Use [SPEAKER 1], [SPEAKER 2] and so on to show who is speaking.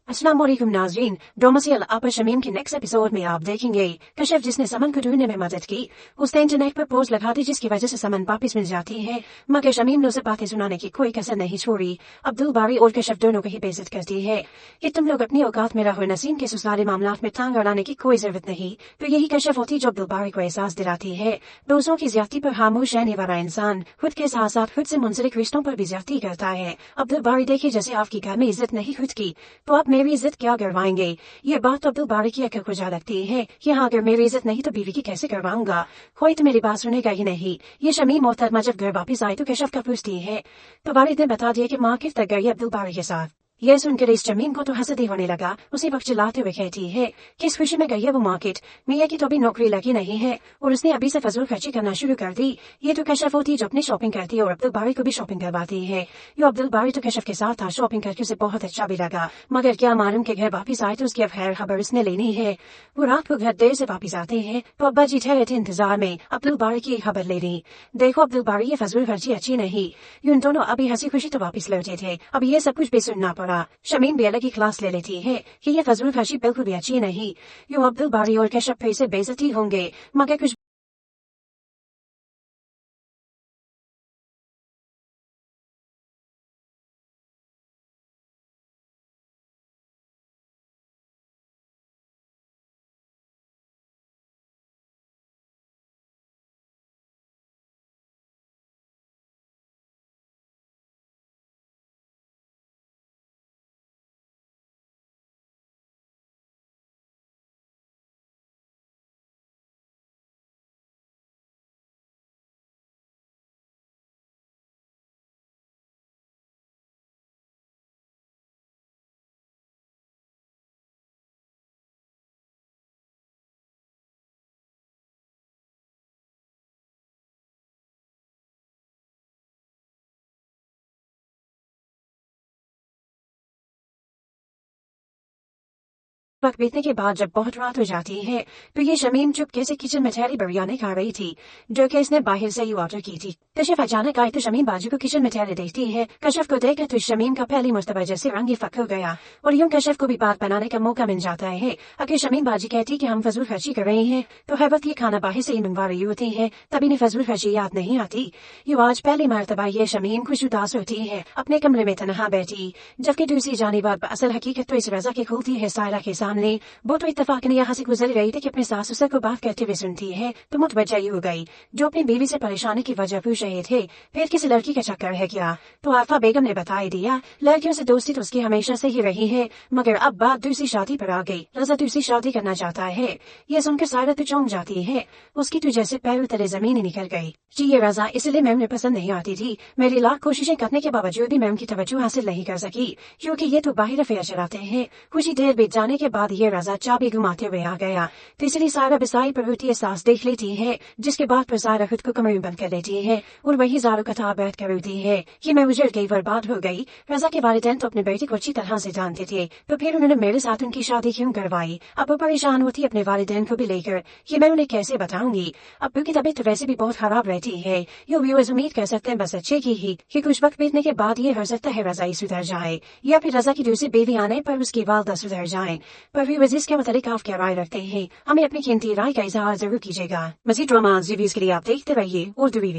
[SPEAKER 1] अस्सलाम वालेकुम नाज़रीन, ड्रामा सीरियल आपा शमीम के नेक्स्ट एपिसोड में आप देखेंगे कशिफ जिसने समन को ढूंढने में मदद की, उसने इंटरनेट पर पोस्ट लगाती जिसकी वजह से समन वापस मिल जाती है, मगर शमीम ने उसे बातें सुनाने की कोई कसर नहीं छोड़ी। अब्दुल बारी और कशिफ दोनों को ही बेइज्जत करती है कि तुम लोग अपनी औकात में रहो, नसीम के ससुराली मामलात में टांग अड़ाने की कोई जरूरत नहीं। तो यही कशिफ होती जो अब्दुल बारी को एहसास दिलाती है दूसरों की ज्यादती पर खामोश रहने वाला इंसान खुद के साथ साथ खुद से मुंसलिक रिश्तों पर भी ज्यादती करता है। अब्दुल बारी देखिए, जैसे आपकी घर में इज्जत नहीं खुद की तो आप मेरी इज्जत क्या करवाएंगे। ये बात तो अब्दुल बारी की अकल को जा लगती है। यहाँ अगर मेरी इज्जत नहीं तो बीवी की कैसे करवाऊंगा, कोई तो मेरी बात सुनेगा ही नहीं। ये शमीम मोहतरमा जब घर वापस आई तो कशिफ का पूछती है तो वालिद ने बता दिया कि माँ किस तक गई अब्दुल बारी के साथ। यह सुनकर इस शमीम को तो हंसते होने लगा। उसी वक्त चिल्लाते हुए कहती है किस खुशी में गई है वो मार्केट, मियाँ की तो अभी नौकरी लगी नहीं है और उसने अभी से फजूल खर्ची करना शुरू कर दी। ये तो कशिफ होती जो अपनी शॉपिंग करती है और अब्दुल बारी को भी शॉपिंग करवाती है। यो अब्दुल बारी तो कशिफ के साथ था, शॉपिंग करके उसे बहुत अच्छा भी लगा, मगर क्या मालूम के घर वापिस आए तो उसकी अब खैर खबर उसने लेनी है। वो रात को घर देर से वापिस आते हैं तो अब्बा जी ठहरे थे इंतजार में अब्दुल बारी की खबर ले ली। देखो अब्दुल बारी, ये फजूल खर्ची अच्छी नहीं। यूं दोनों अभी हंसी खुशी तो वापिस लौटे थे, अब ये सब कुछ भी सुनना पड़ा। शमीम भी अलग ही क्लास ले लेती है कि ये फजूल खर्ची बिल्कुल भी अच्छी नहीं। यूं अब्दुल बारी और कशिफ फिर से बेइज्जती होंगे, मगर कुछ वक्त बीतने के बाद जब बहुत रात हो जाती है तो ये शमीम चुपके से किचन में ठहरी बिरयानी खा रही थी जो कि इसने बाहर से ही ऑर्डर की थी। कशिफ अचानक आई तो शमीम बाजू को किचन में ठहरे देखती है। कशिफ को देखकर तो शमीम का पहली मर्तबा जैसे रंग ही फक हो गया और यूं कशिफ को भी बात बनाने का मौका मिल जाता है। अगर शमीम बाजी कहती कि हम फजूल खर्ची कर रहे हैं तो हर वक्त ये खाना बाहर से ही मंगवा रही होती है, तभी इन्हें फजूल खर्ची याद नहीं आती। यूं आज पहली मर्तबा ये शमीम कुछ उदास होती है, अपने कमरे में तनहा बैठी, जबकि दूसरी जानिब असल हकीकत तो इस रजा की खुलती है सायरा के सामने। वो तो इत्तेफाकन यहाँ से गुजर रही थी कि अपने सास ससुर को बात करते हुए सुनती है तो मुतवज्जा हो गई जो अपनी बीवी से परेशानी की वजह पूछ रहे थे। फिर किसी लड़की का चक्कर है क्या, तो आफा बेगम ने बता दिया लड़कियों से दोस्ती तो उसकी हमेशा से ही रही है, मगर अब बात दूसरी शादी पर आ गई, रजा दूसरी शादी करना चाहता है। ये सुनकर सायरा तो चौंक जाती है, उसकी तो जैसे पैरों तले जमीन ही निकल गई। जी ये रजा इसलिए मैं उन्हें पसंद नहीं आती थी, मेरी लाख कोशिशें करने के बावजूद भी मैं उनकी तवज्जो हासिल नहीं कर सकी क्योंकि ये तो बाहर अफेयर चलाते हैं। कुछ ही देर बीत जाने के बाद ये रजा चाबी घुमाते हुए आ गया। तीसरी सायरा बिसाई पर होती एहसास देख लेती है, जिसके बाद पर सायरा खुद को कमरे में बंद कर लेती है और वही जारो कथा बैठ कर रोती है कि मैं उजड़ गई, बर्बाद हो गई। रजा के वालिदैन तो अपने बेटे को अच्छी तरह से जानते थे, तो फिर उन्होंने मेरे साथ उनकी शादी क्यों करवाई। अब वो परेशान होती अपने वालिदैन को भी लेकर कि मैं उन्हें कैसे बताऊंगी। अब्बू की तबीयत तो वैसे भी बहुत खराब रहती है। यो व्यूअर्स उम्मीद कर सकते हैं बस अच्छे की ही कि कुछ वक्त बीतने के बाद ये हो सकता है रजा ही सुधर जाए या फिर रजा की दूसरी बेबी आने पर उसकी वालदा सुधर जाए। पर व्यूअर्स इसके मुतालिक आप क्या राय रखते हैं, हमें अपनी कीमती राय का इजहार जरूर कीजिएगा। मज़ीद ड्रामा रिव्यूज के लिए आप देखते रहिए उर्दू टीवी।